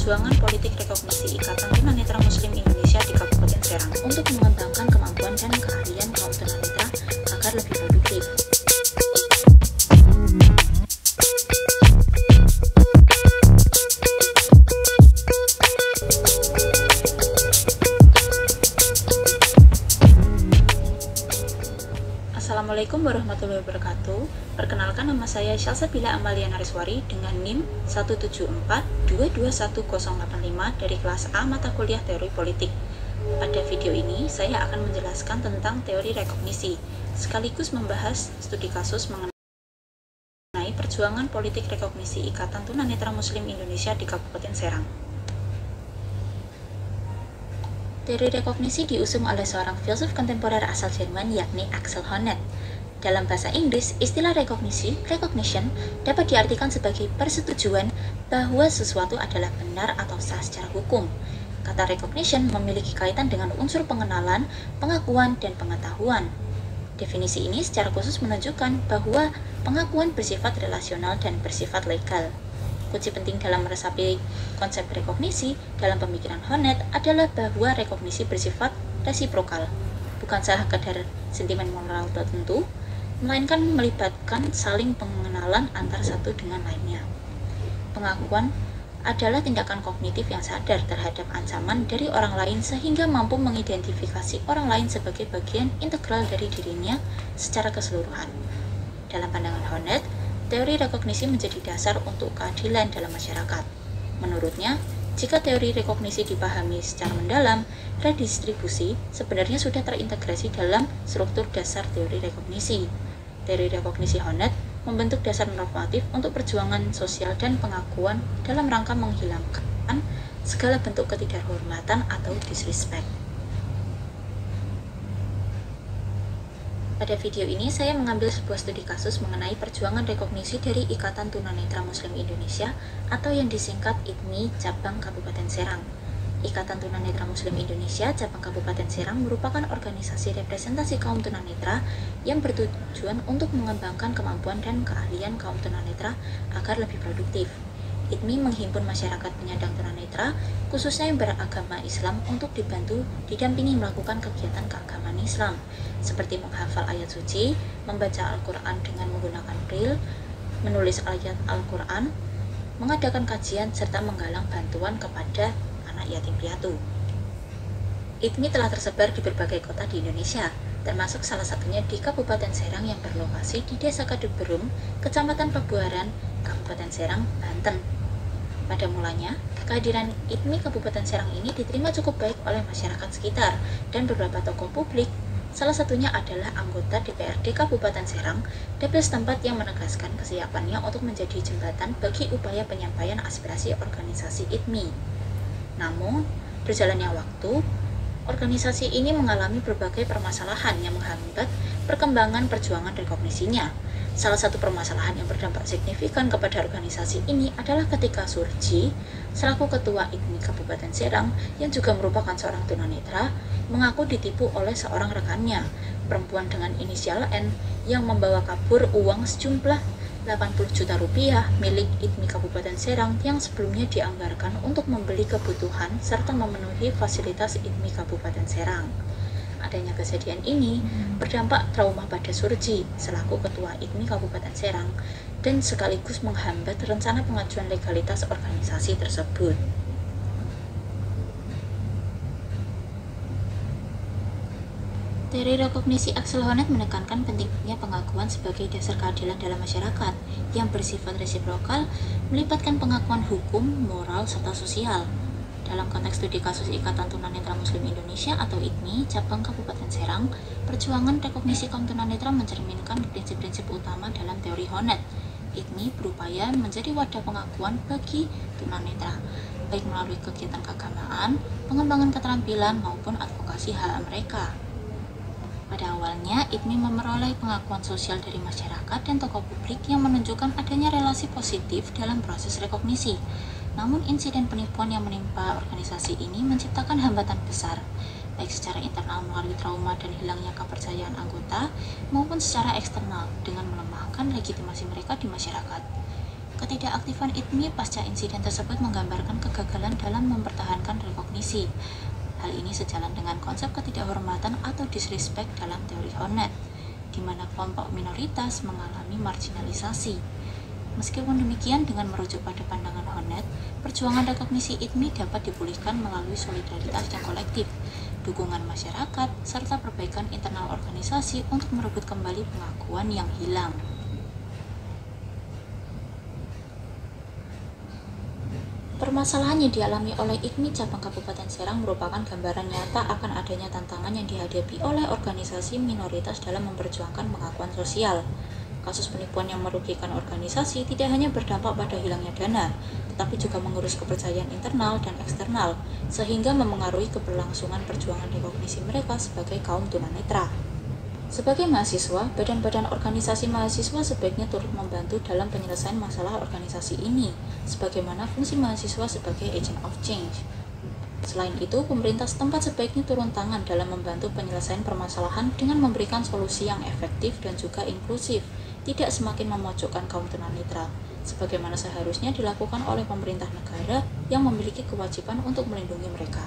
perjuangan politik rekognisi Ikatan Tunanetra Muslim Indonesia di Kabupaten Serang untuk mengembangkan kemampuan dan keahlian kaum tunanetra agar lebih produktif. Assalamualaikum warahmatullahi wabarakatuh. Perkenalkan, nama saya Syalsabila Amalia Nariswari dengan NIM 174221085 dari kelas A mata kuliah Teori Politik. Pada video ini, saya akan menjelaskan tentang teori rekognisi, sekaligus membahas studi kasus mengenai perjuangan politik rekognisi Ikatan Tunanetra Muslim Indonesia di Kabupaten Serang. Teori rekognisi diusung oleh seorang filsuf kontemporer asal Jerman, yakni Axel Honneth. Dalam bahasa Inggris, istilah rekognisi, recognition, dapat diartikan sebagai persetujuan bahwa sesuatu adalah benar atau sah secara hukum. Kata recognition memiliki kaitan dengan unsur pengenalan, pengakuan, dan pengetahuan. Definisi ini secara khusus menunjukkan bahwa pengakuan bersifat relasional dan bersifat legal. Kunci penting dalam meresapi konsep rekognisi dalam pemikiran Honneth adalah bahwa rekognisi bersifat resiprokal, bukan sekadar sentimen moral tertentu, melainkan melibatkan saling pengenalan antar satu dengan lainnya. Pengakuan adalah tindakan kognitif yang sadar terhadap ancaman dari orang lain sehingga mampu mengidentifikasi orang lain sebagai bagian integral dari dirinya secara keseluruhan. Dalam pandangan Honneth, teori rekognisi menjadi dasar untuk keadilan dalam masyarakat. Menurutnya, jika teori rekognisi dipahami secara mendalam, redistribusi sebenarnya sudah terintegrasi dalam struktur dasar teori rekognisi. Teori rekognisi Honneth membentuk dasar normatif untuk perjuangan sosial dan pengakuan dalam rangka menghilangkan segala bentuk ketidakhormatan atau disrespect. Pada video ini, saya mengambil sebuah studi kasus mengenai perjuangan rekognisi dari Ikatan Tunanetra Muslim Indonesia atau yang disingkat ITMI Cabang Kabupaten Serang. Ikatan Tunanetra Muslim Indonesia Cabang Kabupaten Serang merupakan organisasi representasi kaum tunanetra yang bertujuan untuk mengembangkan kemampuan dan keahlian kaum tunanetra agar lebih produktif. ITMI menghimpun masyarakat penyandang tunanetra, khususnya yang beragama Islam, untuk dibantu didampingi melakukan kegiatan keagamaan Islam, seperti menghafal ayat suci, membaca Al-Quran dengan menggunakan braille, menulis ayat Al-Quran, mengadakan kajian, serta menggalang bantuan kepada anak yatim piatu. ITMI telah tersebar di berbagai kota di Indonesia, termasuk salah satunya di Kabupaten Serang yang berlokasi di Desa Kaduberum, Kecamatan Pebuaran, Kabupaten Serang, Banten. Pada mulanya, kehadiran ITMI Kabupaten Serang ini diterima cukup baik oleh masyarakat sekitar dan beberapa tokoh publik. Salah satunya adalah anggota DPRD Kabupaten Serang, DPR setempat, yang menegaskan kesiapannya untuk menjadi jembatan bagi upaya penyampaian aspirasi organisasi ITMI. Namun, berjalannya waktu, organisasi ini mengalami berbagai permasalahan yang menghambat perkembangan perjuangan rekognisinya. Salah satu permasalahan yang berdampak signifikan kepada organisasi ini adalah ketika Surji, selaku ketua ITMI Kabupaten Serang yang juga merupakan seorang tunanetra, mengaku ditipu oleh seorang rekannya, perempuan dengan inisial N, yang membawa kabur uang sejumlah 80 juta rupiah milik ITMI Kabupaten Serang yang sebelumnya dianggarkan untuk membeli kebutuhan serta memenuhi fasilitas ITMI Kabupaten Serang. Adanya kejadian ini berdampak trauma pada Surji selaku ketua ITMI Kabupaten Serang dan sekaligus menghambat rencana pengajuan legalitas organisasi tersebut. Teori rekognisi Axel Honneth menekankan pentingnya pengakuan sebagai dasar keadilan dalam masyarakat yang bersifat resiprokal, melibatkan pengakuan hukum, moral, serta sosial. Dalam konteks studi kasus Ikatan Tunanetra Muslim Indonesia atau ITMI Cabang Kabupaten Serang, perjuangan rekognisi kaum tunanetra mencerminkan prinsip-prinsip utama dalam teori Honneth. ITMI berupaya menjadi wadah pengakuan bagi tunanetra, baik melalui kegiatan keagamaan, pengembangan keterampilan, maupun advokasi hak mereka. Pada awalnya, ITMI memperoleh pengakuan sosial dari masyarakat dan tokoh publik yang menunjukkan adanya relasi positif dalam proses rekognisi. Namun, insiden penipuan yang menimpa organisasi ini menciptakan hambatan besar, baik secara internal melalui trauma dan hilangnya kepercayaan anggota, maupun secara eksternal dengan melemahkan legitimasi mereka di masyarakat. Ketidakaktifan ITMI pasca insiden tersebut menggambarkan kegagalan dalam mempertahankan rekognisi. Hal ini sejalan dengan konsep ketidakhormatan atau disrespect dalam teori Hornet, di mana kelompok minoritas mengalami marginalisasi. Meskipun demikian, dengan merujuk pada pandangan Hornet, perjuangan rekognisi ITMI dapat dipulihkan melalui solidaritas yang kolektif, dukungan masyarakat, serta perbaikan internal organisasi untuk merebut kembali pengakuan yang hilang. Permasalahan yang dialami oleh ITMI cabang Kabupaten Serang merupakan gambaran nyata akan adanya tantangan yang dihadapi oleh organisasi minoritas dalam memperjuangkan pengakuan sosial. Kasus penipuan yang merugikan organisasi tidak hanya berdampak pada hilangnya dana, tetapi juga mengurus kepercayaan internal dan eksternal, sehingga memengaruhi keberlangsungan perjuangan rekognisi mereka sebagai kaum tunanetra. Sebagai mahasiswa, badan-badan organisasi mahasiswa sebaiknya turut membantu dalam penyelesaian masalah organisasi ini, sebagaimana fungsi mahasiswa sebagai agent of change. Selain itu, pemerintah setempat sebaiknya turun tangan dalam membantu penyelesaian permasalahan dengan memberikan solusi yang efektif dan juga inklusif, tidak semakin memojokkan kaum tunanetra, sebagaimana seharusnya dilakukan oleh pemerintah negara yang memiliki kewajiban untuk melindungi mereka.